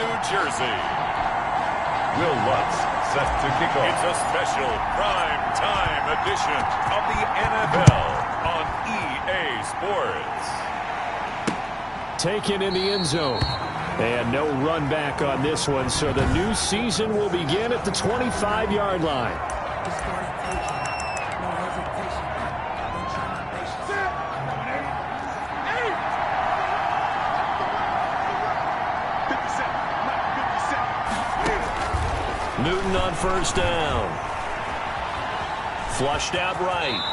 New Jersey. Will Lutz set to kick off. It's a special prime time edition of the NFL on EA Sports. Taken in the end zone. And no run back on this one, so the new season will begin at the 25-yard line. Newton on first down. Flushed out right.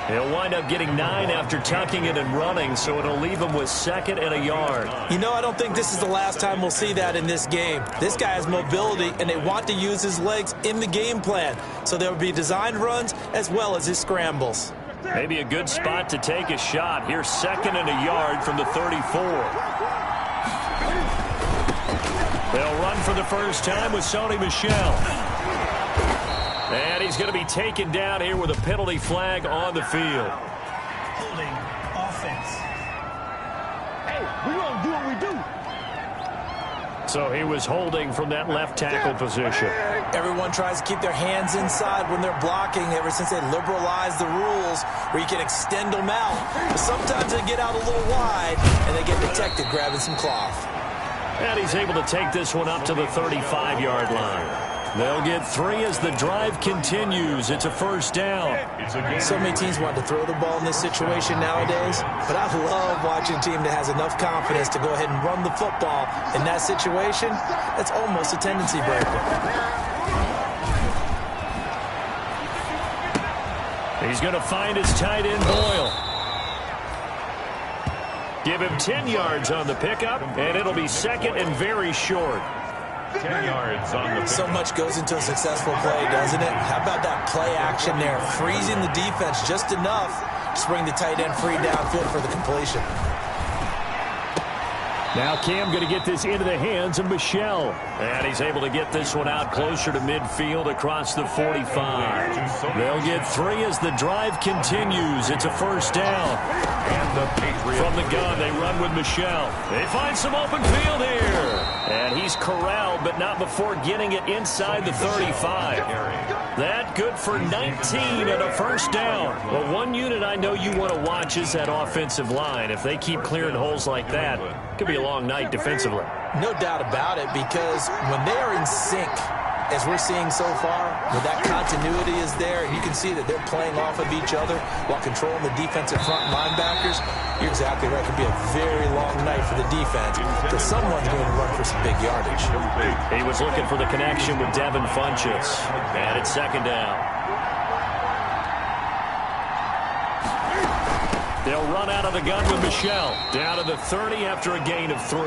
He'll wind up getting 9 after tucking it and running, so it'll leave him with 2nd and a yard. You know, I don't think this is the last time we'll see that in this game. This guy has mobility, and they want to use his legs in the game plan. So there will be designed runs as well as his scrambles. Maybe a good spot to take a shot. Here's 2nd and a yard from the 34. They'll run for the first time with Sony Michel. And he's going to be taken down here with a penalty flag on the field. Holding offense. Hey, we're going to do what we do. So he was holding from that left tackle position. Everyone tries to keep their hands inside when they're blocking ever since they liberalized the rules where you can extend them out. But sometimes they get out a little wide and they get detected grabbing some cloth. And he's able to take this one up to the 35-yard line. They'll get 3 as the drive continues. It's a first down. So many teams want to throw the ball in this situation nowadays, but I love watching a team that has enough confidence to go ahead and run the football. In that situation, that's almost a tendency breaker. He's going to find his tight end, Boyle. Give him 10 yards on the pickup, and it'll be 2nd and very short. 10 yards on the pickup. So much goes into a successful play, doesn't it? How about that play action there? Freezing the defense just enough to bring the tight end free downfield for the completion. Now Cam going to get this into the hands of Michel. And he's able to get this one out closer to midfield across the 45. They'll get 3 as the drive continues. It's a first down. From the gun, they run with Michel. They find some open field here. And he's corralled, but not before getting it inside the 35. That good for 19 and a first down. Well, one unit I know you want to watch is that offensive line. If they keep clearing holes like that, it could be a long night defensively. No doubt about it, because when they are in sync, as we're seeing so far, when that continuity is there, and you can see that they're playing off of each other while controlling the defensive front linebackers, you're exactly right. It could be a very long night for the defense, because someone's going to run for some big yardage. He was looking for the connection with Devin Funchess, and it's 2nd down. They'll run out of the gun with Michel. Down to the 30 after a gain of 3.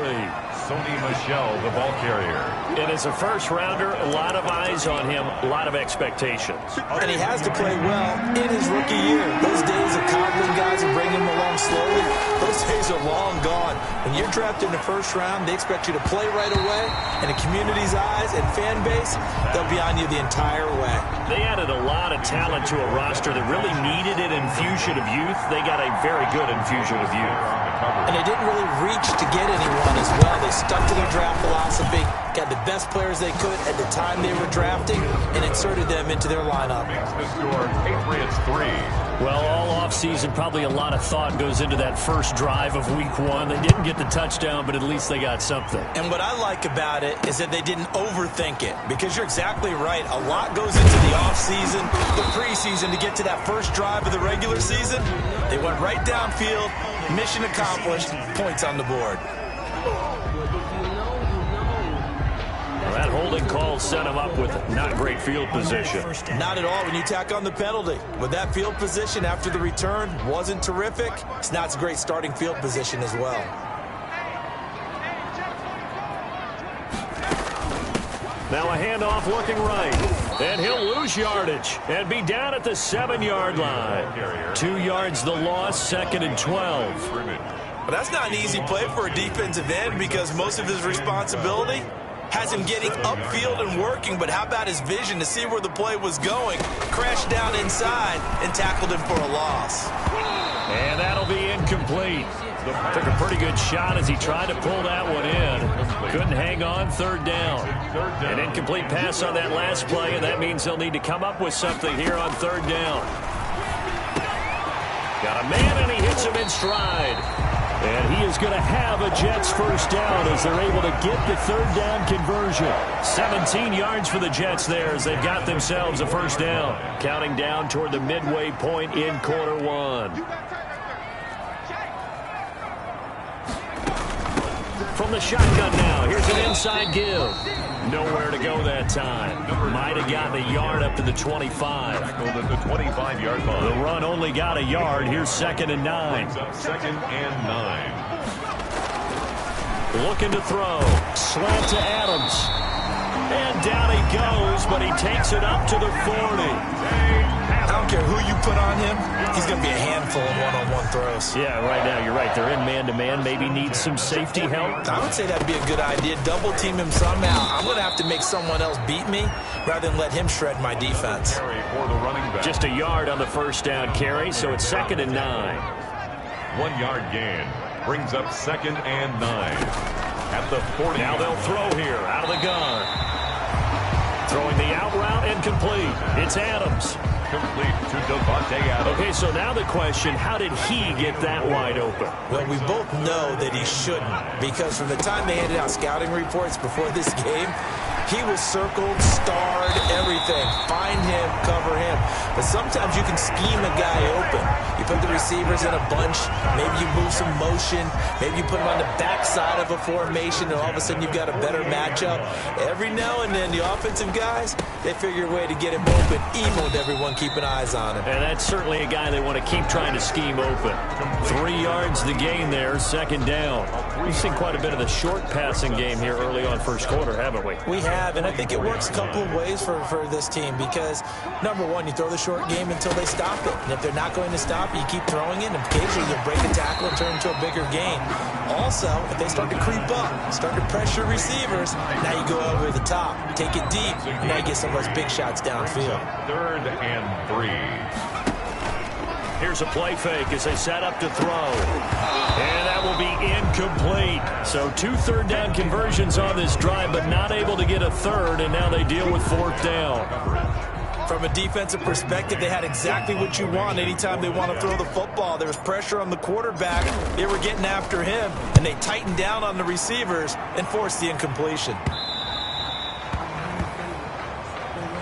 Sony Michel, the ball carrier. And as a first-rounder, a lot of eyes on him, a lot of expectations. And he has to play well in his rookie year. Those days of coddling guys and bringing them along slowly, those days are long gone. When you're drafted in the first round, they expect you to play right away. And the community's eyes and fan base, they'll be on you the entire way. They added a lot of talent to a roster that really needed an infusion of youth. They got a very good infusion of youth. And they didn't really reach to get anyone as well. They stuck to their draft philosophy, got the best players they could at the time they were drafting, and inserted them into their lineup. Patriots 3. Well, all offseason, probably a lot of thought goes into that first drive of week 1. They didn't get the touchdown, but at least they got something. And what I like about it is that they didn't overthink it, because you're exactly right. A lot goes into the offseason, the preseason, to get to that first drive of the regular season. They went right downfield, mission accomplished, points on the board. That holding call set him up with not great field position. Not at all when you tack on the penalty. With that field position after the return wasn't terrific, it's not a great starting field position as well. Now a handoff looking right. And he'll lose yardage and be down at the 7-yard line. 2 yards the loss, 2nd and 12. But that's not an easy play for a defensive end, because most of his responsibility has him getting upfield and working, but how about his vision to see where the play was going? Crashed down inside and tackled him for a loss. And that'll be incomplete. Took a pretty good shot as he tried to pull that one in. Couldn't hang on, third down. An incomplete pass on that last play, and that means they'll need to come up with something here on third down. Got a man, and he hits him in stride. And he is going to have a Jets first down as they're able to get the third down conversion. 17 yards for the Jets there as they've got themselves a first down. Counting down toward the midway point in quarter one. From the shotgun now, here's an inside give. Nowhere to go that time. Might have gotten a yard up to the 25. Tackled at the 25-yard line. The run only got a yard. Here's 2nd and 9. Second and 9. Looking to throw. Slant to Adams. And down he goes, but he takes it up to the 40. I don't care who you put on him. He's going to be a handful of one-on-one throws. Yeah, right now, you're right. They're in man-to-man. Maybe need some safety help. I would say that'd be a good idea. Double team him somehow. I'm going to have to make someone else beat me rather than let him shred my defense. For the running back. Just a yard on the first down carry, so it's 2nd and 9. 1 yard gain. Brings up 2nd and 9. At the 40. Now they'll throw here out of the gun. Throwing the out route and complete. It's Adams. Complete to Devontae Adams. Okay, so now the question, how did he get that wide open? Well, we both know that he shouldn't, because from the time they handed out scouting reports before this game, he was circled, starred, everything. Find him, cover him. But sometimes you can scheme a guy open. You put the receivers in a bunch. Maybe you move some motion. Maybe you put them on the backside of a formation, and all of a sudden you've got a better matchup. Every now and then, the offensive guys, they figure a way to get him open, even with everyone keeping eyes on him. And that's certainly a guy they want to keep trying to scheme open. 3 yards the gain there, 2nd down. We've seen quite a bit of the short passing game here early on first quarter, haven't we? We have, and I think it works a couple of ways for this team because, number one, you throw the short game until they stop it. And if they're not going to stop it, you keep throwing it, and occasionally you'll break a tackle and turn it into a bigger gain. Also, if they start to creep up, start to pressure receivers, now you go over the top, take it deep, and now you get some of those big shots downfield. 3rd and 3. Here's a play fake as they set up to throw. And that will be incomplete. So 2 third down conversions on this drive, but not able to get a third, and now they deal with 4th down. From a defensive perspective, they had exactly what you want anytime they want to throw the football. There was pressure on the quarterback. They were getting after him, and they tightened down on the receivers and forced the incompletion.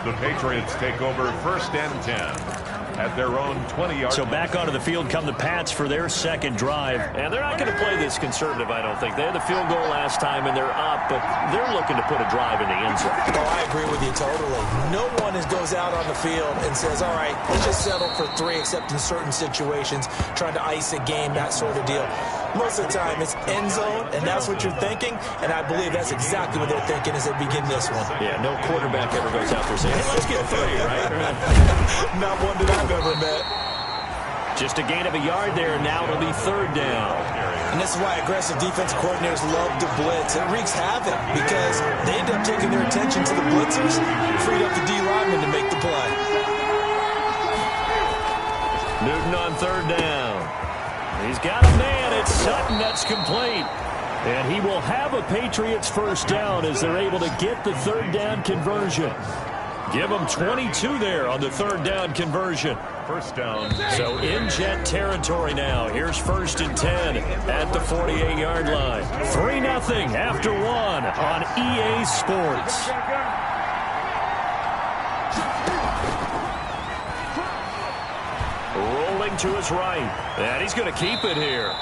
The Patriots take over 1st and 10. At their own 20-yard. So back onto the field come the Pats for their 2nd drive. And they're not going to play this conservative, I don't think. They had the field goal last time, and they're up, but they're looking to put a drive in the end zone. Oh, I agree with you totally. No one goes out on the field and says, all right, let's just settle for 3, except in certain situations, trying to ice a game, that sort of deal. Most of the time, it's end zone, and that's what you're thinking, and I believe that's exactly what they're thinking as they begin this one. Yeah, no quarterback ever goes out there saying, hey, let's get 3, right? Not one that I've ever met. Just a gain of a yard there, and now it'll be 3rd down. And this is why aggressive defense coordinators love to blitz. It wreaks havoc because they end up taking their attention to the blitzers, freed up the D lineman to make the play. Newton on 3rd down. He's got a man. It's Sutton. That's complete. And he will have a Patriots first down as they're able to get the 3rd down conversion. Give them 22 there on the 3rd down conversion. First down. So in Jet territory now. Here's 1st and 10 at the 48-yard line. 3-0 after 1 on EA Sports. Rolling to his right. And he's going to keep it here.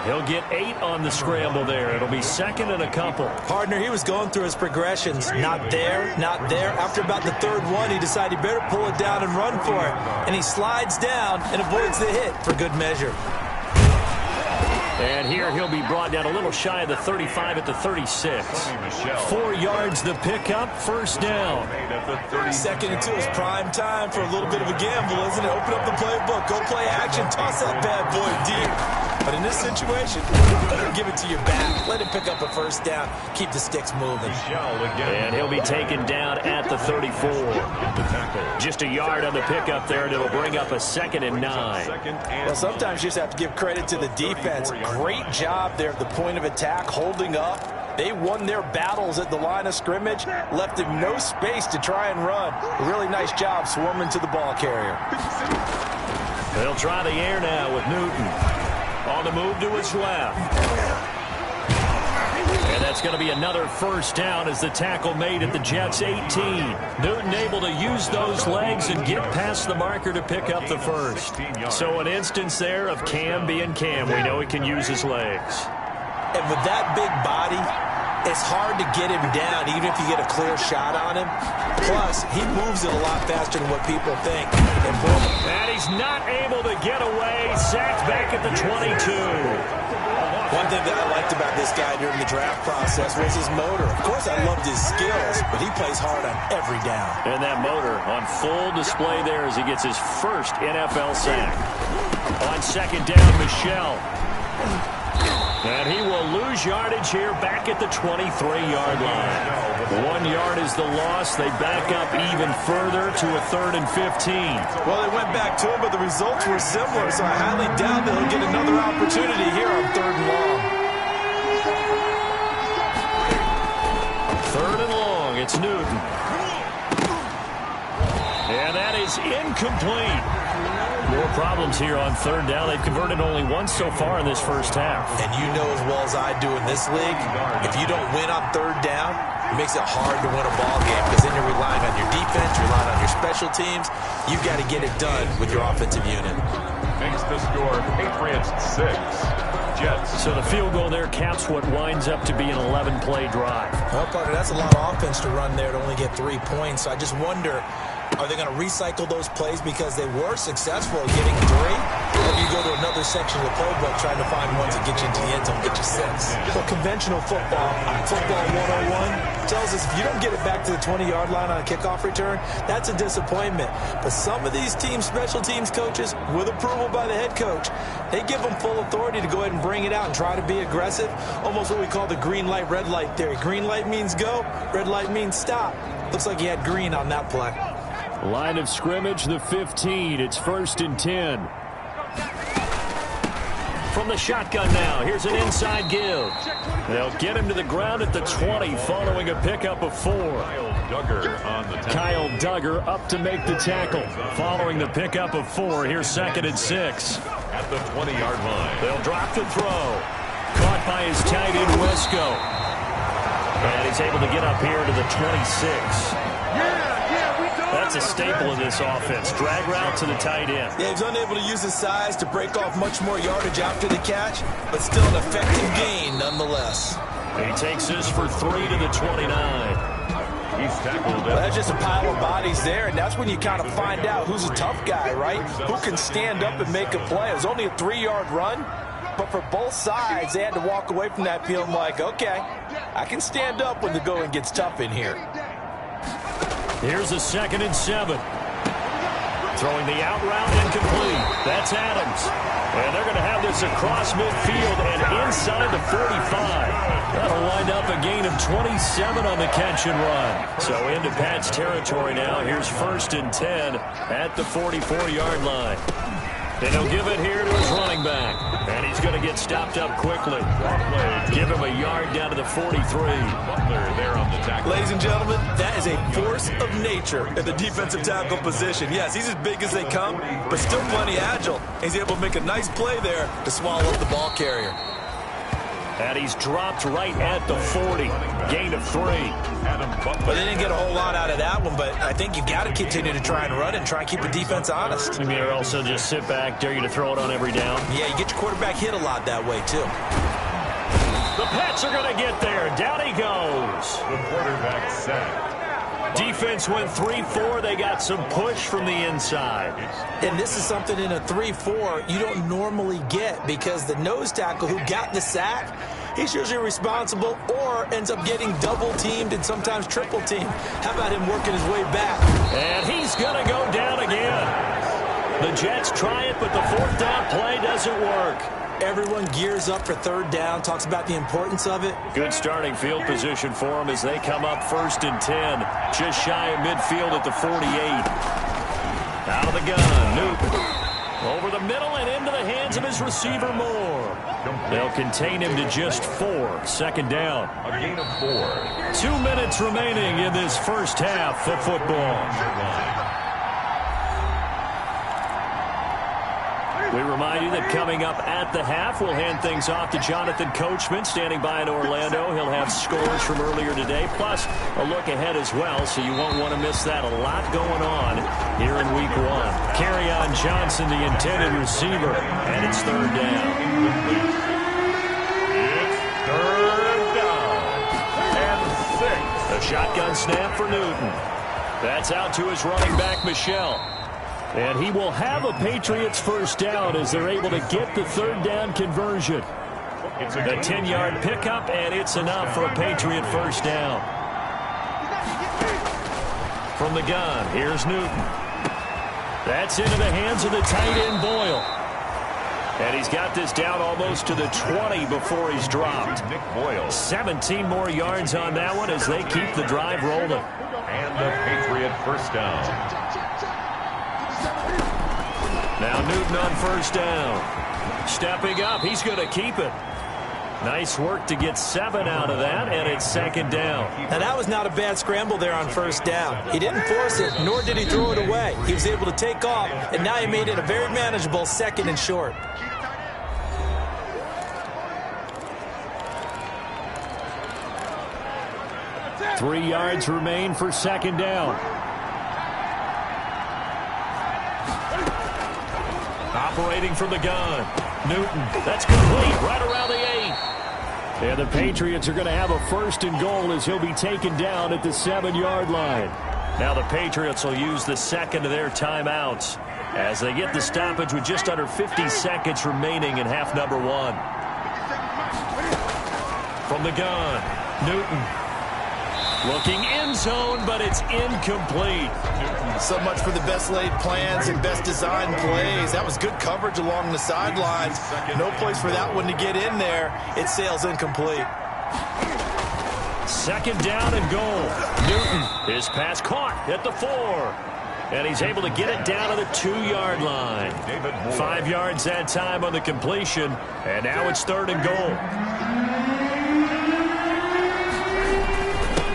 He'll get 8 on the scramble there. It'll be 2nd and a couple. Partner, he was going through his progressions. Not there, not there. After about the 3rd one, he decided he better pull it down and run for it. And he slides down and avoids the hit for good measure. And here he'll be brought down a little shy of the 35 at the 36. 4 yards the pickup, 1st down. 2nd and 2 is prime time for a little bit of a gamble, isn't it? Open up the playbook, go play action, toss that bad boy deep. But in this situation, give it to your back. Let him pick up a first down. Keep the sticks moving. And he'll be taken down at the 34. Just a yard on the pickup there, and it'll bring up a 2nd and 9. Well, sometimes you just have to give credit to the defense. Great job there at the point of attack, holding up. They won their battles at the line of scrimmage, left him no space to try and run. A really nice job swarming to the ball carrier. They'll try the air now with Newton. On the move to his left. And that's going to be another first down as the tackle made at the Jets' 18. Newton able to use those legs and get past the marker to pick up the first. So an instance there of Cam being Cam. We know he can use his legs. And with that big body, it's hard to get him down, even if you get a clear shot on him. Plus, he moves it a lot faster than what people think. And he's not able to get away. Sacked back at the 22. One thing that I liked about this guy during the draft process was his motor. Of course, I loved his skills, but he plays hard on every down. And that motor on full display there as he gets his first NFL sack. On 2nd down, Michel. And he will lose yardage here back at the 23-yard line. 1 yard is the loss. They back up even further to a 3rd and 15. Well, they went back to him, but the results were similar, so I highly doubt that he'll get another opportunity here on 3rd and long. 3rd and long, it's Newton. And that is incomplete. More problems here on 3rd down. They've converted only once so far in this first half. And you know as well as I do in this league, if you don't win on 3rd down, it makes it hard to win a ball game because then you're relying on your defense, you're relying on your special teams. You've got to get it done with your offensive unit. Makes the score Patriots 6, Jets. So the field goal there caps what winds up to be an 11-play drive. Well, Parker, that's a lot of offense to run there to only get 3 points. So I just wonder, are they going to recycle those plays because they were successful at getting 3? Or do you go to another section of the playbook trying to find ones that get you into the end zone, get you 6? Well, conventional football 101, tells us if you don't get it back to the 20-yard line on a kickoff return, that's a disappointment. But some of these team special teams coaches, with approval by the head coach, they give them full authority to go ahead and bring it out and try to be aggressive. Almost what we call the green light, red light theory. Green light means go, red light means stop. Looks like he had green on that play. Line of scrimmage, the 15. It's 1st and 10. From the shotgun now, here's an inside give. They'll get him to the ground at the 20 following a pickup of 4. Kyle Duggar up to make the tackle. Following the pickup of 4, here's 2nd and 6. At the 20-yard line. They'll drop the throw. Caught by his tight end, Wesco. And he's able to get up here to the 26. That's a staple of this offense. Drag route to the tight end. Yeah, he's unable to use his size to break off much more yardage after the catch, but still an effective gain nonetheless. He takes this for 3 to the 29. He's tackled. Well, that's just a pile of bodies there, and that's when you kind of find out who's a tough guy, right? Who can stand up and make a play. It was only a 3-yard run, but for both sides, they had to walk away from that feeling like, okay, I can stand up when the going gets tough in here. Here's a 2nd and 7. Throwing the out route incomplete. That's Adams. And they're going to have this across midfield and inside the 45. That'll wind up a gain of 27 on the catch and run. So into Pat's territory now. Here's 1st and 10 at the 44-yard line. And he'll give it here to his running back. And he's going to get stopped up quickly. Give him a yard down to the 43. There on the tackle. Ladies and gentlemen, that is a force of nature at the defensive tackle position. Yes, he's as big as they come, but still plenty agile. He's able to make a nice play there to swallow up the ball carrier. And he's dropped right at the 40. Gain of 3. But they didn't get a whole lot out of that one, but I think you've got to continue to try and run and try and keep the defense honest. I mean, or also just sit back, dare you to throw it on every down. Yeah, you get your quarterback hit a lot that way, too. The Pats are going to get there. Down he goes. The quarterback sacked. Defense went 3-4. They got some push from the inside. And this is something in a 3-4 you don't normally get because the nose tackle who got the sack, he's usually responsible or ends up getting double-teamed and sometimes triple-teamed. How about him working his way back? And he's going to go down again. The Jets try it, but the 4th down play doesn't work. Everyone gears up for third down, talks about the importance of it. Good starting field position for them as they come up 1st and 10. Just shy of midfield at the 48. Out of the gun, Newton. Over the middle and into the hands of his receiver, Moore. They'll contain him to just 4. 2nd down. A gain of 4. 2 minutes remaining in this first half of football. We remind you that coming up at the half, we'll hand things off to Jonathan Coachman, standing by in Orlando. He'll have scores from earlier today, plus a look ahead as well, so you won't want to miss that. A lot going on here in Week 1. Kerryon Johnson, the intended receiver, and it's 3rd down. It's 3rd down and 6. A shotgun snap for Newton. That's out to his running back, Michel. And he will have a Patriots 1st down as they're able to get the 3rd down conversion. It's a 10-yard pickup, and it's enough for a Patriot 1st down. From the gun, here's Newton. That's into the hands of the tight end, Boyle. And he's got this down almost to the 20 before he's dropped. Nick Boyle. 17 more yards on that one as they keep the drive rolling. And the Patriot 1st down. Now Newton on 1st down. Stepping up, he's going to keep it. Nice work to get 7 out of that, and it's 2nd down. Now, that was not a bad scramble there on 1st down. He didn't force it, nor did he throw it away. He was able to take off, and now he made it a very manageable 2nd and short. Three yards remain for 2nd down. Operating from the gun. Newton, that's complete, right around the 8. And the Patriots are going to have a 1st and goal as he'll be taken down at the 7-yard line. Now the Patriots will use the 2nd of their timeouts as they get the stoppage with just under 50 seconds remaining in half number 1. From the gun, Newton. Looking end zone, but it's incomplete. So much for the best laid plans and best designed plays. That was good coverage along the sidelines. No place for that one to get in there. It sails incomplete. 2nd down and goal. Newton, his pass caught at the 4. And he's able to get it down to the 2-yard line. 5 yards that time on the completion. And now it's 3rd and goal.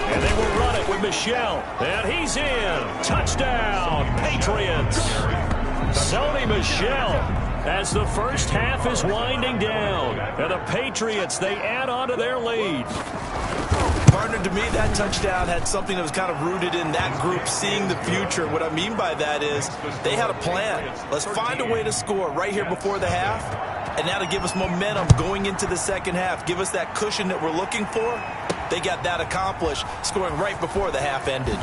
And they will run it with Michel. And he's in. Touchdown, Patriots. Sony Michel as the first half is winding down. And the Patriots, they add on to their lead. Partner, to me, that touchdown had something that was kind of rooted in that group seeing the future. What I mean by that is they had a plan. Let's find a way to score right here before the half. And now to give us momentum going into the 2nd half, give us that cushion that we're looking for. They got that accomplished, scoring right before the half ended.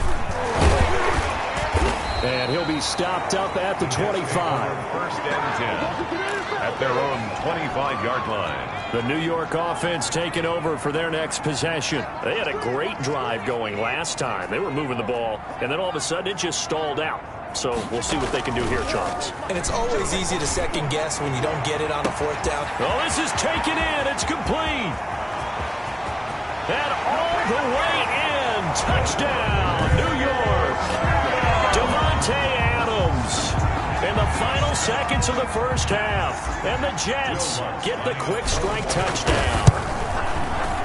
And he'll be stopped up at the 25. 1st and 10 at their own 25-yard line. The New York offense taking over for their next possession. They had a great drive going last time. They were moving the ball, and then all of a sudden it just stalled out. So we'll see what they can do here, Charles. And it's always easy to second guess when you don't get it on a 4th down. Oh, this is taken in. It's complete. And all the way in. Touchdown, New York. Devontae Adams in the final seconds of the first half. And the Jets get the quick strike touchdown.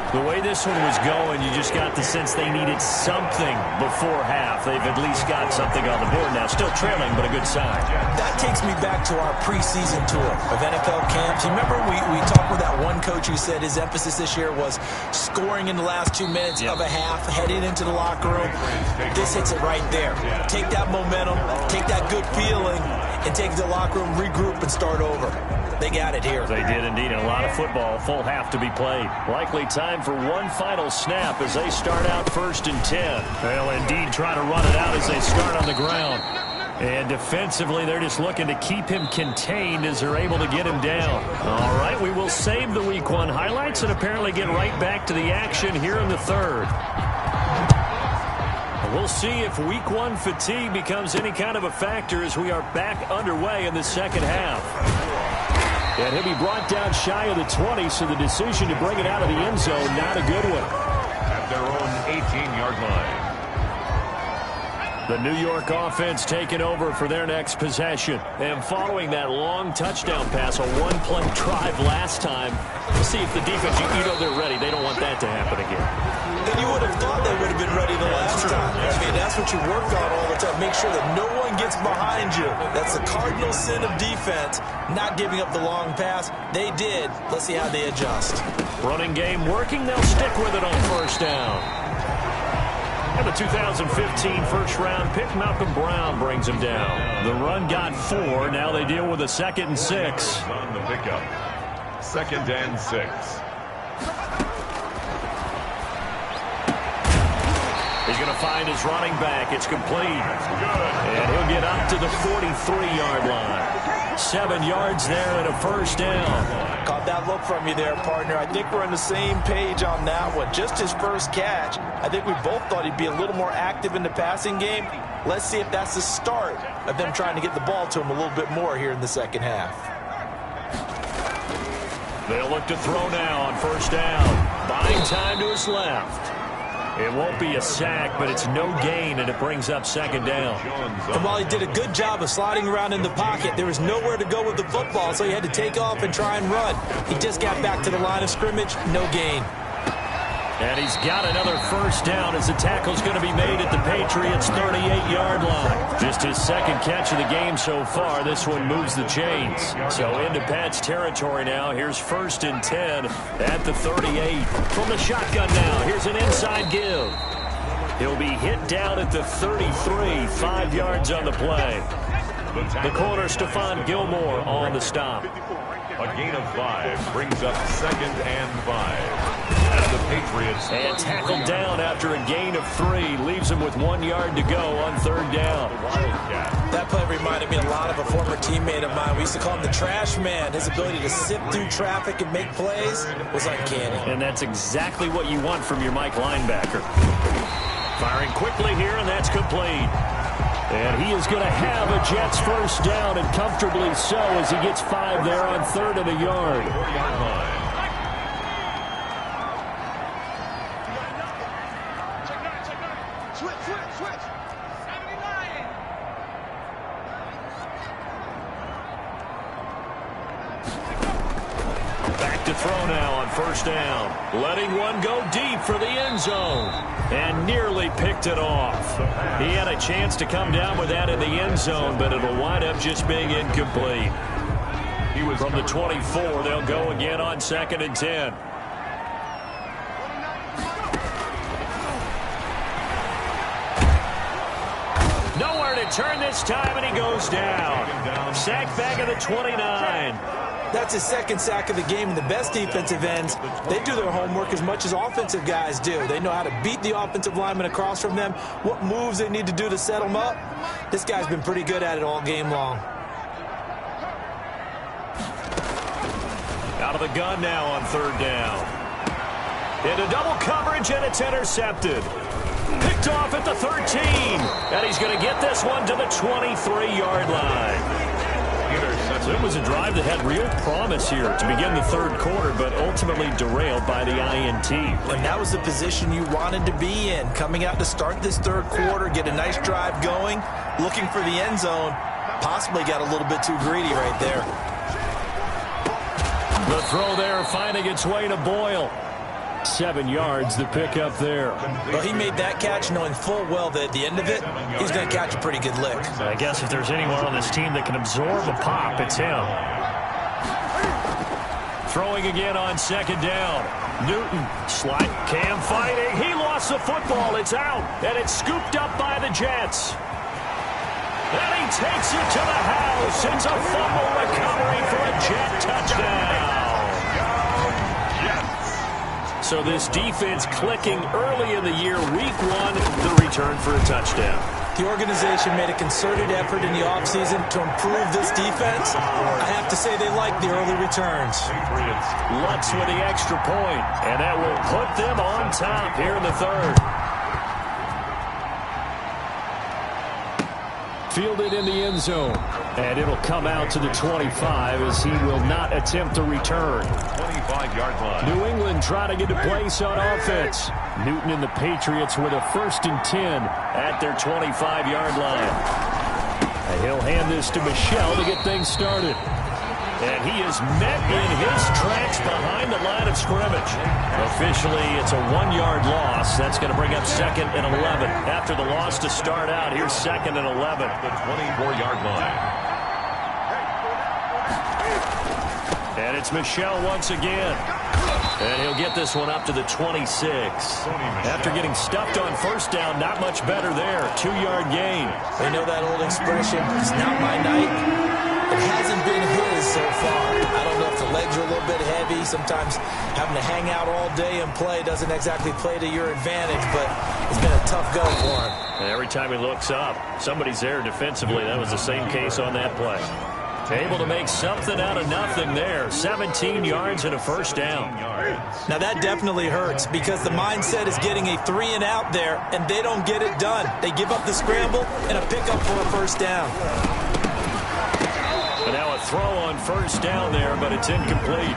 The way this one was going, you just got the sense they needed something before half. They've at least got something on the board now. Still trailing, but a good sign. That takes me back to our preseason tour of NFL camps. You remember we talked with that one coach who said his emphasis this year was scoring in the last 2 minutes of a half, heading into the locker room. This hits it right there. Take that momentum, take that good feeling, and take the locker room, regroup, and start over. They got it here. They did indeed. And a lot of football, full half to be played. Likely time for one final snap as they start out 1st and 10. They'll indeed try to run it out as they start on the ground. And defensively, they're just looking to keep him contained as they're able to get him down. All right, we will save the Week 1 highlights and apparently get right back to the action here in the 3rd. We'll see if Week 1 fatigue becomes any kind of a factor as we are back underway in the 2nd half. And he'll be brought down shy of the 20, so the decision to bring it out of the end zone, not a good one. At their own 18-yard line. The New York offense taking over for their next possession. And following that long touchdown pass, a one-play drive last time, we'll see if the defense, you know they're ready. They don't want that to happen again. And you would have thought they would have been ready the last time. I mean, that's what you work on all the time. Make sure that no one gets behind you. That's the cardinal sin of defense, not giving up the long pass. They did. Let's see how they adjust. Running game working. They'll stick with it on first down. And the 2015 first-round pick, Malcolm Brown, brings him down. The run got 4. Now they deal with a 2nd and 6. On the pickup. 2nd and 6. He's going to find his running back. It's complete. And he'll get up to the 43-yard line. 7 yards there and a first down. Caught that look from you there, partner. I think we're on the same page on that one. Just his first catch. I think we both thought he'd be a little more active in the passing game. Let's see if that's the start of them trying to get the ball to him a little bit more here in the second half. They'll look to throw now on first down. Buying time to his left. It won't be a sack, but it's no gain, and it brings up 2nd down. And while he did a good job of sliding around in the pocket, there was nowhere to go with the football, so he had to take off and try and run. He just got back to the line of scrimmage, no gain. And he's got another first down as the tackle's going to be made at the Patriots' 38-yard line. Just his 2nd catch of the game so far. This one moves the chains. So into Pat's territory now. Here's 1st and 10 at the 38. From the shotgun now, here's an inside give. He'll be hit down at the 33, 5 yards on the play. The corner, Stephon Gilmore, on the stop. A gain of 5 brings up 2nd and 5. And the Patriots. And tackled down after a gain of 3. Leaves him with 1 yard to go on 3rd down. That play reminded me a lot of a former teammate of mine. We used to call him the trash man. His ability to sift through traffic and make plays was uncanny. And that's exactly what you want from your Mike linebacker. Firing quickly here, and that's complete. And he is going to have a Jets first down, and comfortably so, as he gets 5 there on 3rd and a yard. Back to throw now on first down. Letting one go deep for the end zone. And nearly picked it off. He had a chance to come down with that in the end zone, but it'll wind up just being incomplete. From the 24, they'll go again on 2nd and 10. Nowhere to turn this time, and he goes down. Sack back at the 29. That's his 2nd sack of the game, and the best defensive ends, they do their homework as much as offensive guys do. They know how to beat the offensive lineman across from them, what moves they need to do to set them up. This guy's been pretty good at it all game long. Out of the gun now on 3rd down. Into double coverage, and it's intercepted. Picked off at the 13. And he's going to get this one to the 23-yard line. So it was a drive that had real promise here to begin the 3rd quarter, but ultimately derailed by the INT. And that was the position you wanted to be in. Coming out to start this 3rd quarter, get a nice drive going, looking for the end zone. Possibly got a little bit too greedy right there. The throw there finding its way to Boyle. 7 yards, the pickup there. Well, he made that catch knowing full well that at the end of it, he's going to catch a pretty good lick. I guess if there's anyone on this team that can absorb a pop, it's him. Throwing again on 2nd down. Newton, slide, Cam fighting. He lost the football. It's out, and it's scooped up by the Jets. And he takes it to the house. It's a fumble recovery for a Jet touchdown. So this defense clicking early in the year, week 1, the return for a touchdown. The organization made a concerted effort in the offseason to improve this defense. I have to say they like the early returns. Lutz with the extra point, and that will put them on top here in the 3rd. fielded in the end zone. And it'll come out to the 25 as he will not attempt to return. 25-yard line. New England trying to get a place on offense. Newton and the Patriots with a 1st and 10 at their 25-yard line. And he'll hand this to Michel to get things started. And he is met in his tracks behind the line of scrimmage. Officially, it's a 1-yard loss. That's going to bring up 2nd and 11. After the loss to start out, here's 2nd and 11. The 24-yard line. And it's Michel once again. And he'll get this one up to the 26. After getting stuffed on 1st down, not much better there. 2-yard gain. They know that old expression, it's not my night. It hasn't been his so far. I don't know if the legs are a little bit heavy. Sometimes having to hang out all day and play doesn't exactly play to your advantage, but it's been a tough go for him. And every time he looks up, somebody's there defensively. That was the same case on that play. Able to make something out of nothing there. 17 yards and a 1st down. Now that definitely hurts because the mindset is getting a 3-and-out there, and they don't get it done. They give up the scramble and a pickup for a 1st down. And now a throw on 1st down there, but it's incomplete.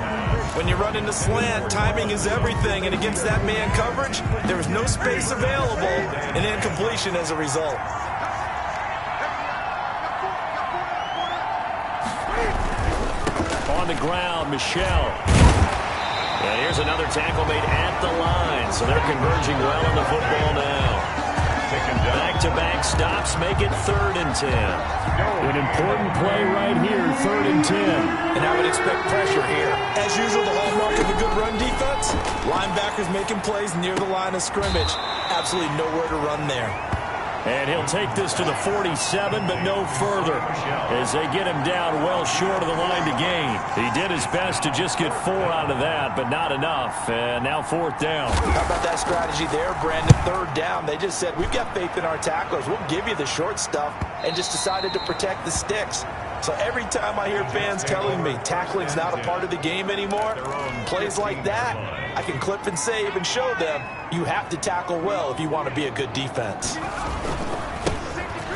When you run into slant, timing is everything, and against that man coverage, there was no space available, and incompletion as a result. On the ground, Michel. And here's another tackle made at the line, so they're converging well on the football now. Back-to-back stops make it 3rd and 10. An important play right here, 3rd and 10. And I would expect pressure here. As usual, the hallmark of a good run defense, linebackers making plays near the line of scrimmage. Absolutely nowhere to run there. And he'll take this to the 47, but no further, as they get him down well short of the line to gain. He did his best to just get 4 out of that, but not enough. And now 4th down. How about that strategy there, Brandon? 3rd down. They just said, we've got faith in our tacklers. We'll give you the short stuff, and just decided to protect the sticks. So every time I hear fans telling me tackling's not a part of the game anymore, plays like that, I can clip and save and show them you have to tackle well if you want to be a good defense.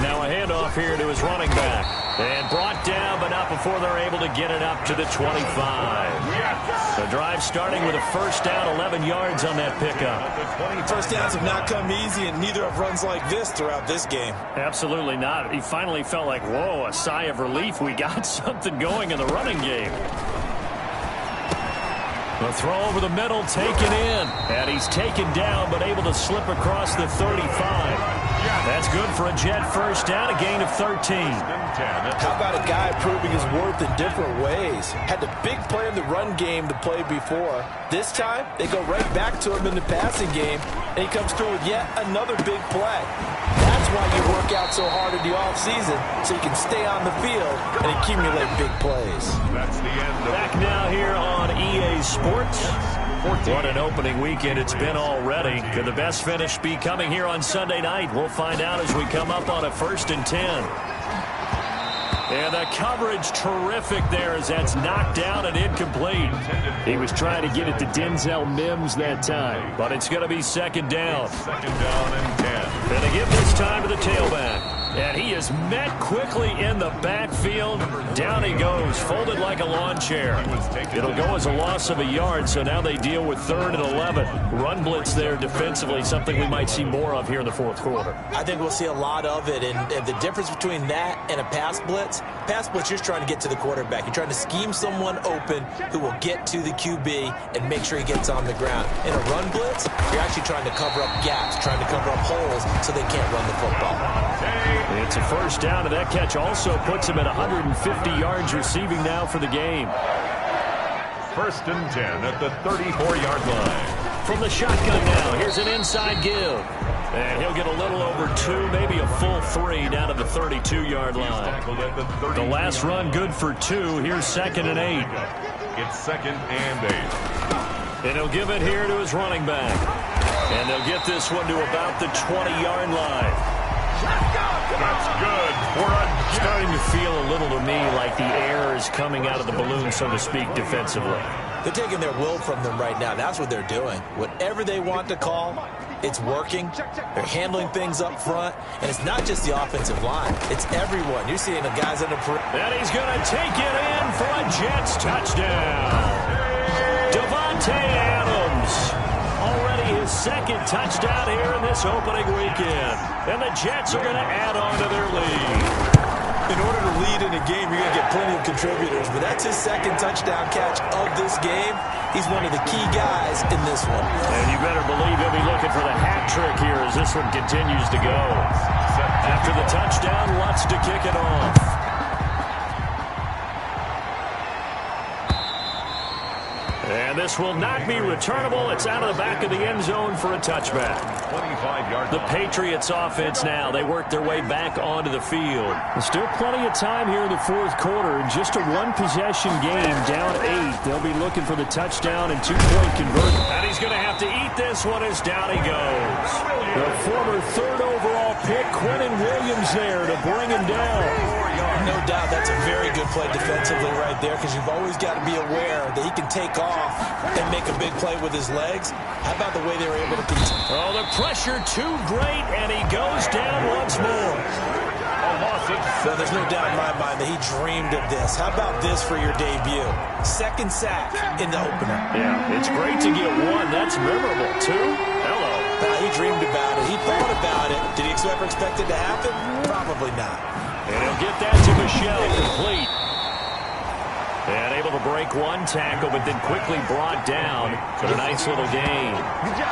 Now a handoff here to his running back. And brought down, but not before they're able to get it up to the 25. The drive starting with a 1st down, 11 yards on that pickup. 1st downs have not come easy, and neither have runs like this throughout this game. Absolutely not. He finally felt like, whoa, a sigh of relief. We got something going in the running game. The throw over the middle, taken in. And he's taken down, but able to slip across the 35. That's good for a Jet 1st down, a gain of 13. How about a guy proving his worth in different ways? Had the big play in the run game to play before. This time, they go right back to him in the passing game, and he comes through with yet another big play. That's why you work out so hard in the offseason, so you can stay on the field and accumulate big plays. That's the end of Back now here on EA Sports. What an opening weekend it's been already. Could the best finish be coming here on Sunday night? We'll find out as we come up on a 1st and 10. And the coverage terrific there as that's knocked down and incomplete. He was trying to get it to Denzel Mims that time, but it's going to be 2nd down. 2nd down and 10. And they give this time to the tailback. And he is met quickly in the backfield. Down he goes, folded like a lawn chair. It'll go as a loss of a yard, so now they deal with 3rd and 11. Run blitz there defensively, something we might see more of here in the 4th quarter. I think we'll see a lot of it, and the difference between that and a pass blitz, you're trying to get to the quarterback. You're trying to scheme someone open who will get to the QB and make sure he gets on the ground. In a run blitz, you're actually trying to cover up gaps, trying to cover up holes so they can't run the football. It's a 1st down, and that catch also puts him at 150 yards receiving now for the game. 1st and 10 at the 34-yard line. From the shotgun now, here's an inside give. And he'll get a little over 2, maybe a full 3 down to the 32-yard line. The last run good for 2. Here's 2nd and 8. It's 2nd and 8. And he'll give it here to his running back. And they'll get this one to about the 20-yard line. That's good for a Starting to feel a little to me like the air is coming out of the balloon, so to speak, defensively. They're taking their will from them right now. That's what they're doing. Whatever they want to call, It's working. They're handling things up front. And it's not just the offensive line. It's everyone. You're seeing the guys under pressure. And he's going to take it in for a Jets touchdown. Devontae Adams. Already his second touchdown here in this opening weekend. And the Jets are going to add on to their lead. In order to lead in a game, you're going to get plenty of contributors. But that's his second touchdown catch of this game. He's one of the key guys in this one. And you better believe he'll be looking for the hat trick here as this one continues to go. After the touchdown, Lutz to kick it off. And this will not be returnable. It's out of the back of the end zone for a touchback. 25-yard. The Patriots offense now. They work their way back onto the field. There's still plenty of time here in the fourth quarter. Just a one-possession game, down 8. They'll be looking for the touchdown and two-point conversion. And he's going to have to eat this one as down he goes. The former third overall pick, Quentin Williams there to bring him down. No doubt that's a very good play defensively right there because you've always got to be aware that he can take off and make a big play with his legs. How about the way they were able to continue? Oh, the pressure too great, and he goes down once more. So there's no doubt in my mind that he dreamed of this. How about this for your debut? Second sack in the opener. Yeah, it's great to get one. That's memorable, too. Hello. He dreamed about it. He thought about it. Did he ever expect it to happen? Probably not. And he'll get that to Michelle, complete. And able to break one tackle, but then quickly brought down for a nice little gain.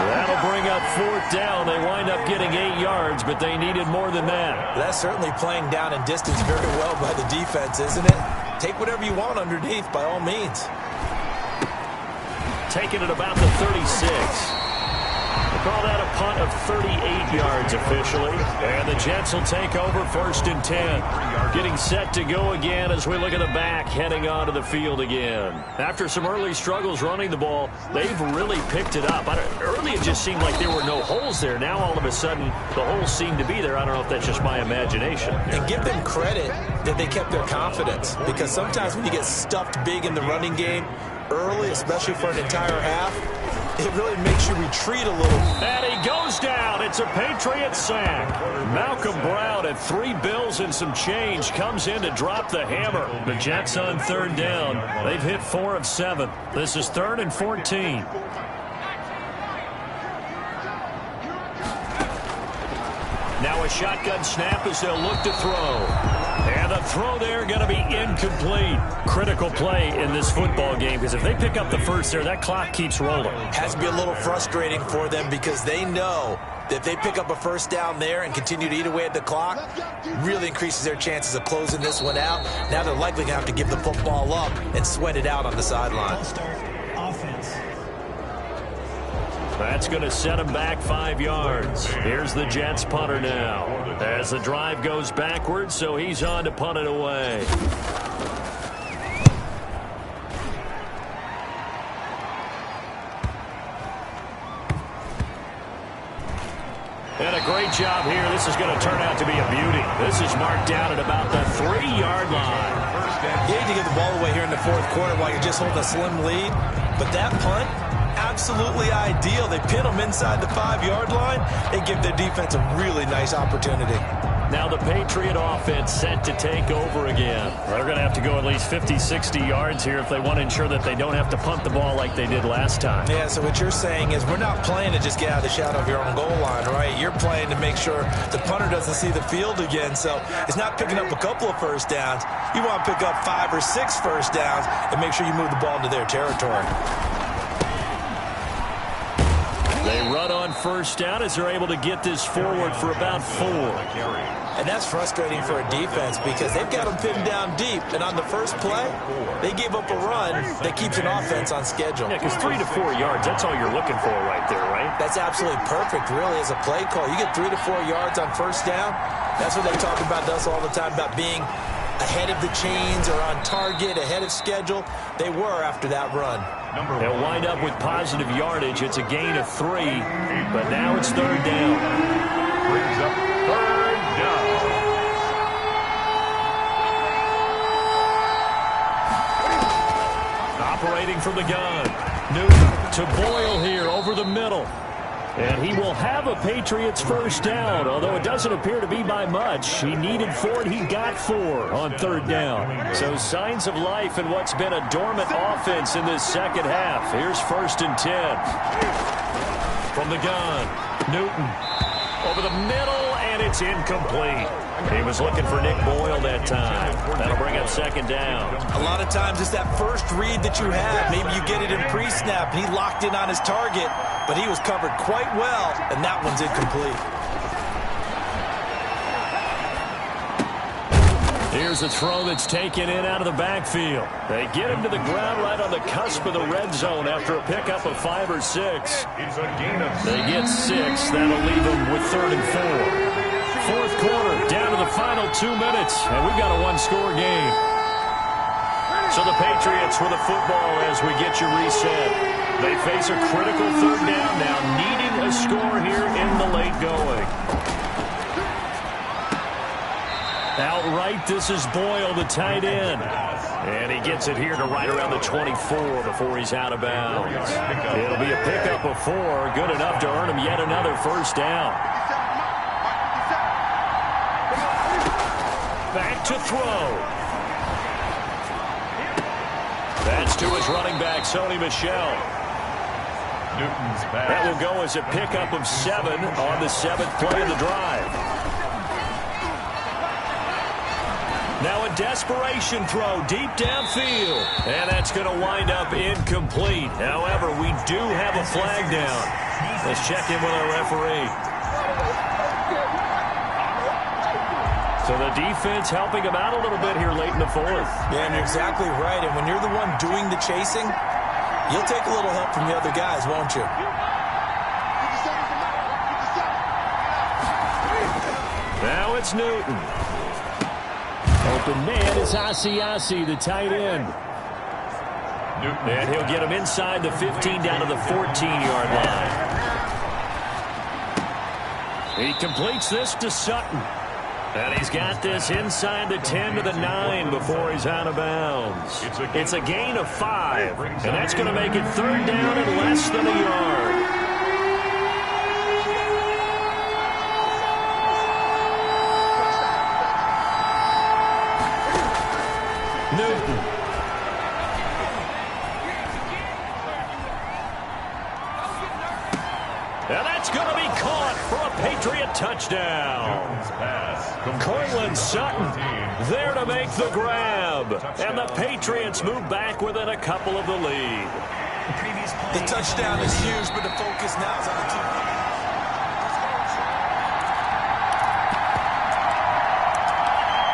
That'll bring up fourth down. They wind up getting 8 yards, but they needed more than that. That's certainly playing down in distance very well by the defense, isn't it? Take whatever you want underneath, by all means. Taking it about the 36. Call that a punt of 38 yards officially. And the Jets will take over first and 10. Getting set to go again as we look at the back heading onto the field again. After some early struggles running the ball, they've really picked it up. Early it just seemed like there were no holes there. Now all of a sudden the holes seem to be there. I don't know if that's just my imagination. And give them credit that they kept their confidence. Because sometimes when you get stuffed big in the running game early, especially for an entire half, it really makes you retreat a little. And he goes down. It's a Patriot sack. Malcolm Brown at 3 bills and some change comes in to drop the hammer. The Jets on third down. They've hit 4 of 7. This is 3rd and 14. Now a shotgun snap as they'll look to throw. And the throw there going to be incomplete. Critical play in this football game because if they pick up the first there, that clock keeps rolling. Has to be a little frustrating for them because they know that if they pick up a first down there and continue to eat away at the clock, really increases their chances of closing this one out. Now they're likely going to have to give the football up and sweat it out on the sideline. Offense. That's going to set him back 5 yards. Here's the Jets punter now. As the drive goes backwards, so he's on to punt it away. And a great job here. This is going to turn out to be a beauty. This is marked down at about the 3-yard line. You hate to get the ball away here in the fourth quarter while you're just holding a slim lead, but that punt, absolutely ideal. They pin them inside the 5-yard line. They give their defense a really nice opportunity. Now the Patriot offense set to take over again. They're going to have to go at least 50, 60 yards here if they want to ensure that they don't have to punt the ball like they did last time. Yeah, so what you're saying is we're not playing to just get out of the shadow of your own goal line, right? You're playing to make sure the punter doesn't see the field again. So it's not picking up a couple of first downs. You want to pick up 5 or 6 first downs and make sure you move the ball into their territory. They run on first down as they're able to get this forward for about 4. And that's frustrating for a defense because they've got them pinned down deep. And on the first play, they gave up a run that keeps an offense on schedule. Yeah, because 3 to 4 yards, that's all you're looking for right there, right? That's absolutely perfect, really, as a play call. You get 3 to 4 yards on first down. That's what they talk about to us all the time, about being ahead of the chains or on target, ahead of schedule. They were after that run. They'll wind up with positive yardage. It's a gain of 3, but now it's third down. Brings up third down. Operating from the gun. Newton to Boyle here over the middle. And he will have a Patriots first down, although it doesn't appear to be by much. He needed 4, and he got 4 on third down. So signs of life in what's been a dormant offense in this second half. Here's 1st and 10. From the gun, Newton over the middle, and it's incomplete. He was looking for Nick Boyle that time. That'll bring up 2nd down. A lot of times it's that first read that you have. Maybe you get it in pre-snap, and he locked in on his target, but he was covered quite well, and that one's incomplete. Here's a throw that's taken in out of the backfield. They get him to the ground right on the cusp of the red zone after a pickup of 5 or 6. They get 6. That'll leave them with 3rd and 4. 4th quarter, down to the final 2 minutes, and we've got a 1-score game. So the Patriots with the football as we get you reset. They face a critical 3rd down now, needing a score here in the late going. Outright, this is Boyle, the tight end. And he gets it here to right around the 24 before he's out of bounds. It'll be a pickup of 4, good enough to earn him yet another first down. Back to throw. That's to his running back, Sony Michel. Newton's pass. That will go as a pickup of 7 on the 7th play of the drive. Now a desperation throw deep downfield. And that's going to wind up incomplete. However, we do have a flag down. Let's check in with our referee. So the defense helping him out a little bit here late in the 4th. Yeah, and you're exactly right. And when you're the one doing the chasing, you'll take a little help from the other guys, won't you? Now it's Newton. Open man is Asiasi, the tight end. Newton. And he'll get him inside the 15 down to the 14-yard line. He completes this to Sutton. And he's got this inside the 10 to the 9 before he's out of bounds. It's a gain of 5, and that's going to make it 3rd down and less than a yard. Newton. And that's going to be caught for a Patriot touchdown. Cortland Sutton there to make the grab. And the Patriots move back within a couple of the lead. The touchdown is huge, but the focus now is on the team.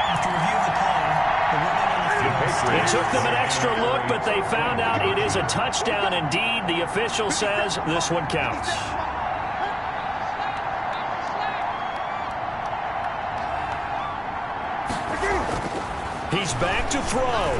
After review of the play, the ruling on the field. It took them an extra look, but they found out it is a touchdown indeed. The official says this one counts. He's back to throw.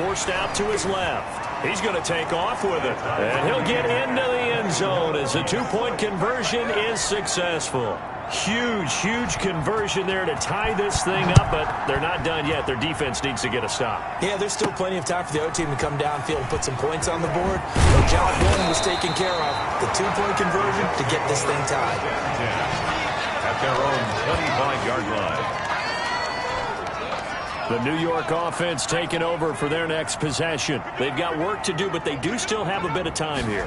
Forced out to his left. He's going to take off with it. And he'll get into the end zone as the 2-point conversion is successful. Huge conversion there to tie this thing up, but they're not done yet. Their defense needs to get a stop. Yeah, there's still plenty of time for the O team to come downfield and put some points on the board. But job one was taken care of. The 2-point conversion to get this thing tied. At their own 25-yard line. The New York offense taking over for their next possession. They've got work to do, but they do still have a bit of time here.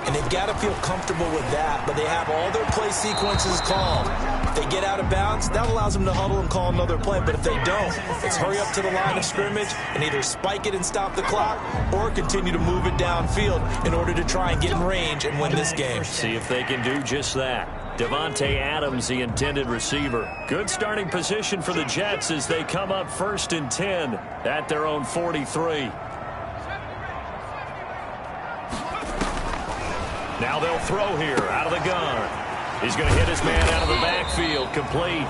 And they've got to feel comfortable with that, but they have all their play sequences called. If they get out of bounds, that allows them to huddle and call another play. But if they don't, it's hurry up to the line of scrimmage and either spike it and stop the clock or continue to move it downfield in order to try and get in range and win this game. See if they can do just that. Devontae Adams, the intended receiver. Good starting position for the Jets as they come up 1st and 10 at their own 43. Now they'll throw here out of the gun. He's going to hit his man out of the backfield, complete.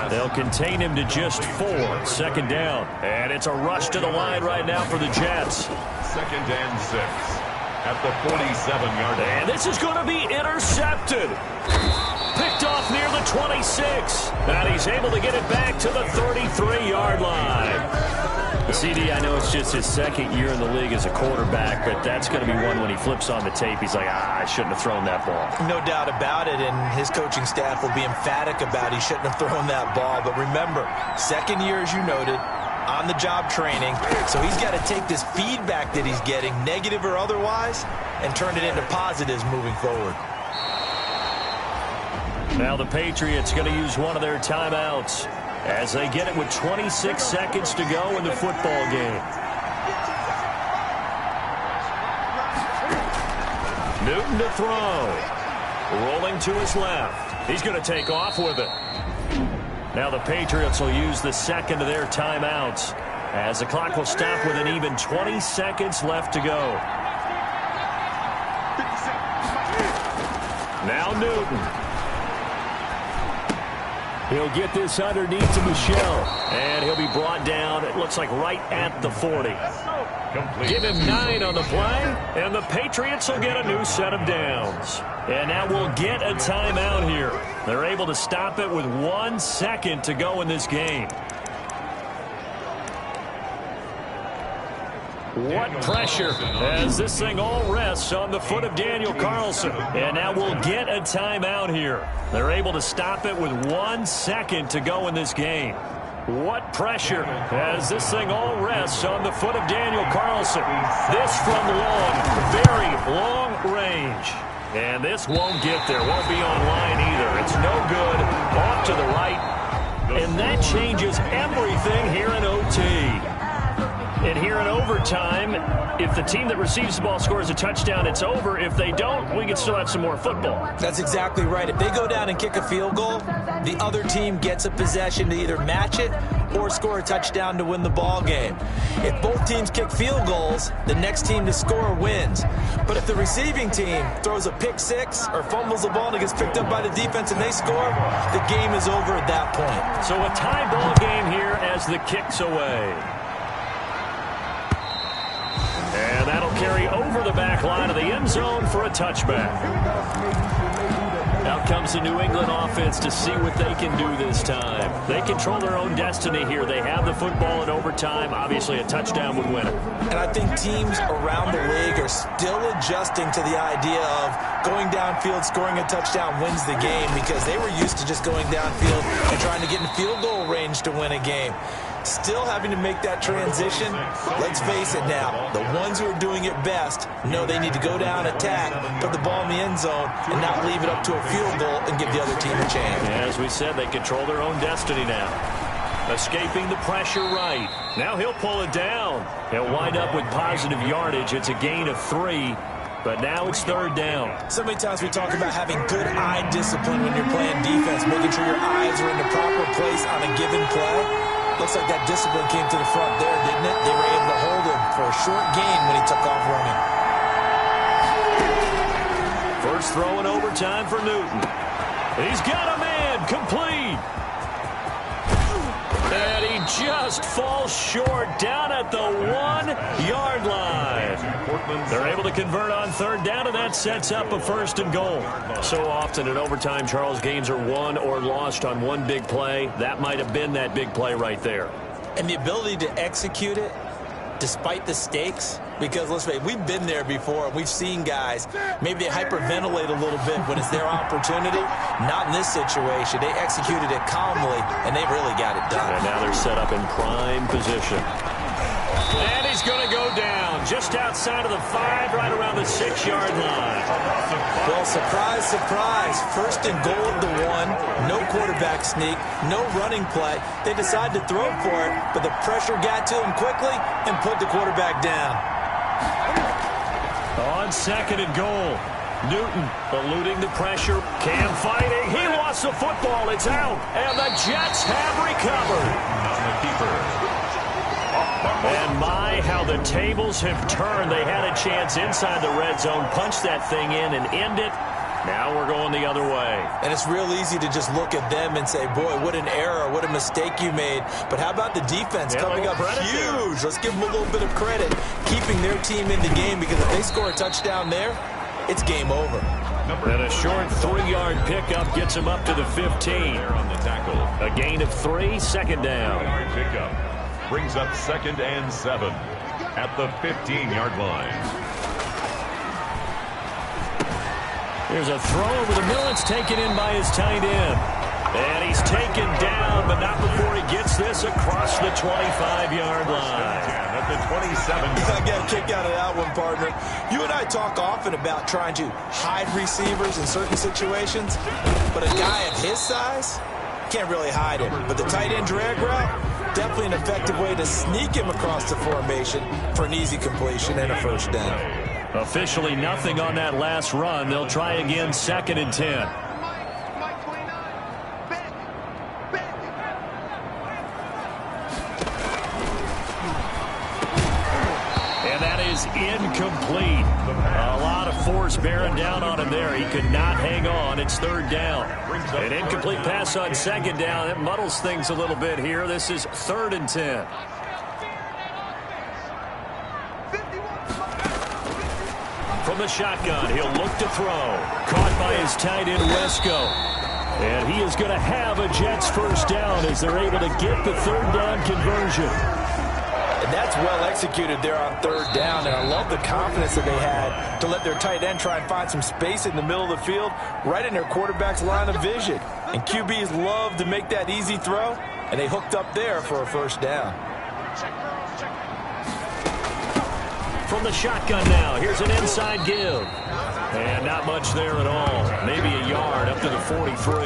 They'll contain him to just 4, 2nd down. And it's a rush to the line right now for the Jets. 2nd and 6. At the 47-yard line. And this is going to be intercepted. Picked off near the 26. And he's able to get it back to the 33-yard line. CD, I know it's just his second year in the league as a quarterback, but that's going to be one when he flips on the tape. He's like, I shouldn't have thrown that ball. No doubt about it, and his coaching staff will be emphatic about he shouldn't have thrown that ball. But remember, second year, as you noted, on-the-job training, so he's got to take this feedback that he's getting, negative or otherwise, and turn it into positives moving forward. Now the Patriots going to use one of their timeouts as they get it with 26 seconds to go in the football game. Newton to throw. Rolling to his left. He's going to take off with it. Now the Patriots will use the second of their timeouts as the clock will stop with an even 20 seconds left to go. Now Newton. He'll get this underneath to Michel, and he'll be brought down, it looks like right at the 40. Give him 9 on the play, and the Patriots will get a new set of downs. And now we'll get a timeout here. They're able to stop it with 1 second to go in this game. What pressure as this thing all rests on the foot of Daniel Carlson. And now we'll get a timeout here. They're able to stop it with 1 second to go in this game. What pressure as this thing all rests on the foot of Daniel Carlson. This from long, very long range. And this won't get there, won't be on line either. It's no good, off to the right. And that changes everything here in OT. And here in overtime, if the team that receives the ball scores a touchdown, it's over. If they don't, we can still have some more football. That's exactly right. If they go down and kick a field goal, the other team gets a possession to either match it or score a touchdown to win the ball game. If both teams kick field goals, the next team to score wins. But if the receiving team throws a pick six or fumbles the ball and it gets picked up by the defense and they score, the game is over at that point. So a tie ball game here as the kick's away. And that'll carry over the back line of the end zone for a touchback. Out comes the New England offense to see what they can do this time. They control their own destiny here. They have the football in overtime. Obviously, a touchdown would win it. And I think teams around the league are still adjusting to the idea of going downfield, scoring a touchdown wins the game, because they were used to just going downfield and trying to get in field goal range to win a game. Still having to make that transition. Let's face it now, the ones who are doing it best know they need to go down, attack, put the ball in the end zone, and not leave it up to a field goal and give the other team a chance. As we said, they control their own destiny now. Escaping the pressure right. Now he'll pull it down. He'll wind up with positive yardage. It's a gain of 3. But now it's third down. So many times we talk about having good eye discipline when you're playing defense, making sure your eyes are in the proper place on a given play. Looks like that discipline came to the front there, didn't it? They were able to hold him for a short gain when he took off running. First throw in overtime for Newton. He's got a man, complete. And he just falls short down at the 1-yard line. They're able to convert on third down, and that sets up a first and goal. So often in overtime, Charles, games are won or lost on one big play. That might have been that big play right there. And the ability to execute it despite the stakes, because let's face it, we've been there before. We've seen guys, maybe they hyperventilate a little bit when it's their opportunity. Not in this situation. They executed it calmly, and they really got it done. And now they're set up in prime position. And he's going to go down just outside of the 5, right around the 6-yard line. Well, surprise, surprise. First and goal at the 1. No quarterback sneak. No running play. They decide to throw for it, but the pressure got to him quickly and put the quarterback down. On second and goal, Newton eluding the pressure. Cam fighting. He lost the football. It's out. And the Jets have recovered. And my, how the tables have turned. They had a chance inside the red zone, punch that thing in and end it. Now we're going the other way. And it's real easy to just look at them and say, boy, what an error, what a mistake you made. But how about the defense coming up huge? Let's give them a little bit of credit, keeping their team in the game, because if they score a touchdown there, it's game over. And a short 3-yard pickup gets him up to the 15. A gain of 3, second down. Brings up 2nd and 7 at the 15-yard line. Here's a throw over the middle. It's taken in by his tight end. And he's taken down, but not before he gets this across the 25-yard line. At the 27. I got a kick out of that one, partner. You and I talk often about trying to hide receivers in certain situations, but a guy of his size can't really hide him. But the tight end drag route, definitely an effective way to sneak him across the formation for an easy completion and a first down. Officially nothing on that last run. They'll try again, 2nd and 10. Incomplete. A lot of force bearing down on him there. He could not hang on. It's 3rd down. An incomplete pass on 2nd down. It muddles things a little bit here. This is 3rd and 10. From the shotgun, he'll look to throw. Caught by his tight end, Wesco. And he is going to have a Jets first down as they're able to get the 3rd down conversion. And that's well executed there on 3rd down, and I love the confidence that they had to let their tight end try and find some space in the middle of the field, right in their quarterback's line of vision. And QBs love to make that easy throw, and they hooked up there for a first down. From the shotgun now, here's an inside give. And not much there at all. Maybe a yard up to the 43.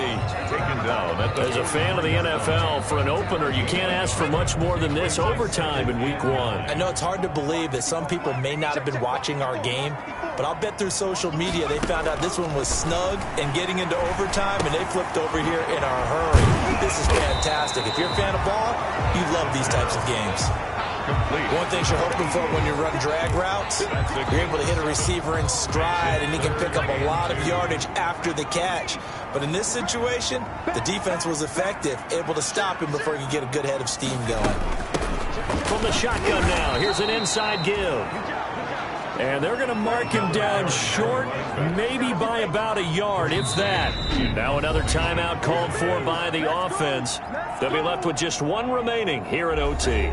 Taken down. As a fan of the NFL, for an opener, you can't ask for much more than this overtime in Week 1. I know it's hard to believe that some people may not have been watching our game, but I'll bet through social media they found out this one was snug and getting into overtime, and they flipped over here in a hurry. This is fantastic. If you're a fan of ball, you love these types of games. One thing you're hoping for when you run drag routes, you're able to hit a receiver in stride, and he can pick up a lot of yardage after the catch. But in this situation, the defense was effective, able to stop him before he could get a good head of steam going. From the shotgun now, here's an inside give. And they're going to mark him down short, maybe by about a yard, if that. Now another timeout called for by the offense. They'll be left with just one remaining here at OT.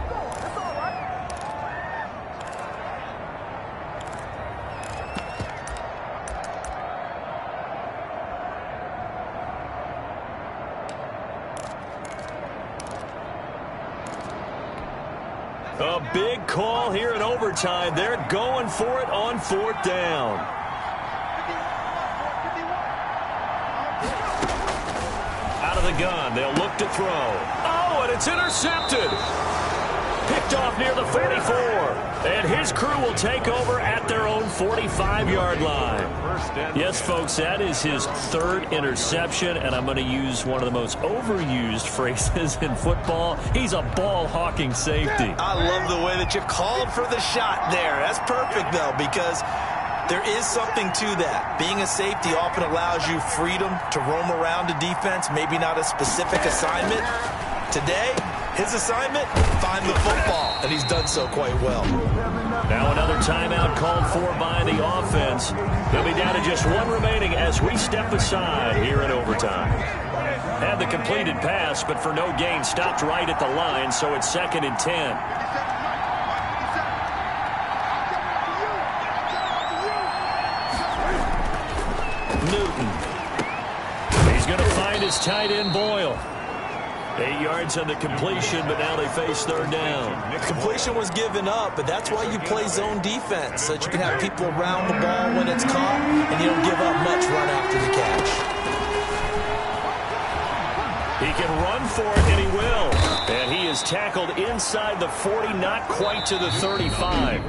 A big call here in overtime. They're going for it on 4th down. Out of the gun, they'll look to throw. Oh, and it's intercepted. Picked off near the 44. And his crew will take over at their own 45-yard line. Yes, folks, that is his 3rd interception, and I'm going to use one of the most overused phrases in football. He's a ball-hawking safety. I love the way that you called for the shot there. That's perfect, though, because there is something to that. Being a safety often allows you freedom to roam around a defense, maybe not a specific assignment. Today, his assignment, find the football, and he's done so quite well. Now another timeout called for by the offense. They'll be down to just one remaining as we step aside here in overtime. Had the completed pass, but for no gain, stopped right at the line, so it's 2nd and 10. Newton. He's going to find his tight end, Boyle. 8 yards on the completion, but now they face 3rd down. Completion was given up, but that's why you play zone defense, so that you can have people around the ball when it's caught, and you don't give up much run after the catch. He can run for it, and he will. And he is tackled inside the 40, not quite to the 35.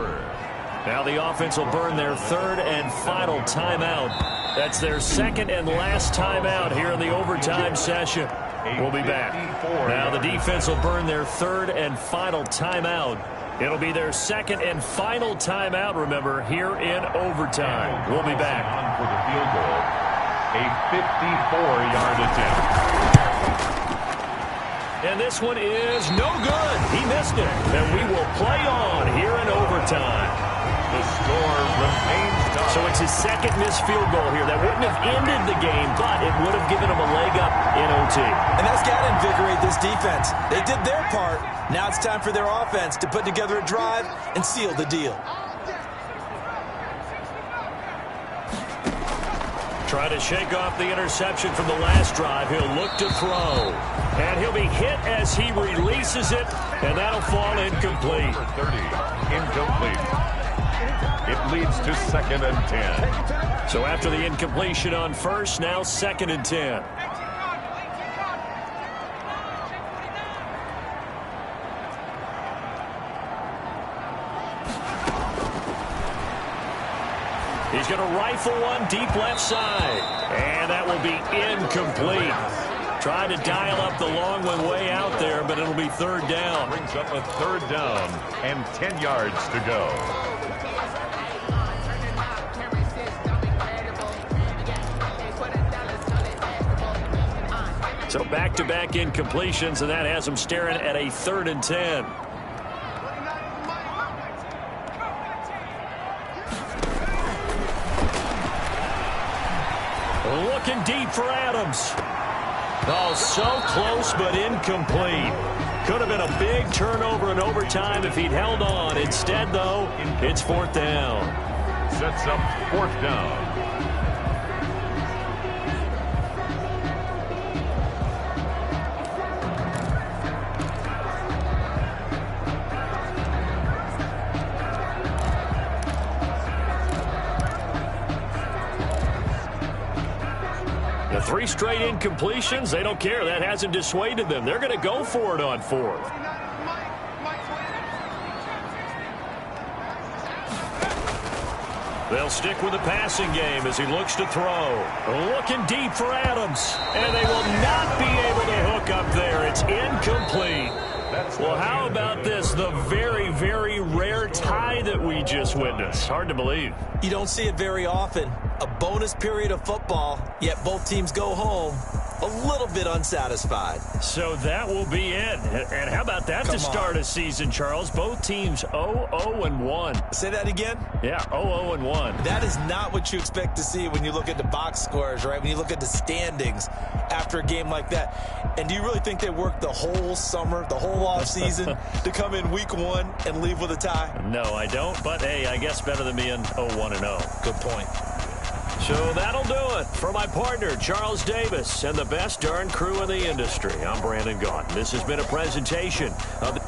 Now the offense will burn their 3rd and final timeout. That's their 2nd and last timeout here in the overtime session. We'll be back. Now the defense will burn their 3rd and final timeout. It'll be their 2nd and final timeout, remember, here in overtime. We'll be back. For the field goal, a 54-yard attempt. And this one is no good. He missed it. And we will play on here in overtime. The score remains tied. So it's his second missed field goal here. That wouldn't have ended the game, but it would have given him a leg up in OT. And that's got to invigorate this defense. They did their part. Now it's time for their offense to put together a drive and seal the deal. Trying to shake off the interception from the last drive. He'll look to throw. And he'll be hit as he releases it, and that'll fall incomplete. 30, incomplete. It leads to 2nd and 10. So after the incompletion on first, now 2nd and 10. He's going to rifle one deep left side. And that will be incomplete. Trying to dial up the long one way out there, but it'll be 3rd down. Brings up a 3rd down and 10 yards to go. So back-to-back incompletions, and that has him staring at a 3rd and 10. Looking deep for Adams. Oh, so close, but incomplete. Could have been a big turnover in overtime if he'd held on. Instead, though, it's 4th down. Sets up 4th down. The 3 straight incompletions, they don't care. That hasn't dissuaded them. They're going to go for it on 4th. They'll stick with the passing game as he looks to throw. Looking deep for Adams. And they will not be able to hook up there. It's incomplete. Well, how about this? The very, very rare tie that we just witnessed. Hard to believe. You don't see it very often. A bonus period of football, yet both teams go home a little bit unsatisfied. So that will be it. And how about that to start a season, Charles? Both teams 0-0-1. Say that again? Yeah, 0-0-1. That is not what you expect to see when you look at the box scores, right? When you look at the standings after a game like that. And do you really think they worked the whole summer, the whole offseason to come in week 1 and leave with a tie? No, I don't. But, hey, I guess better than being 0-1-0. Good point. So that'll do it for my partner, Charles Davis, and the best darn crew in the industry. I'm Brandon Gaughan. This has been a presentation of the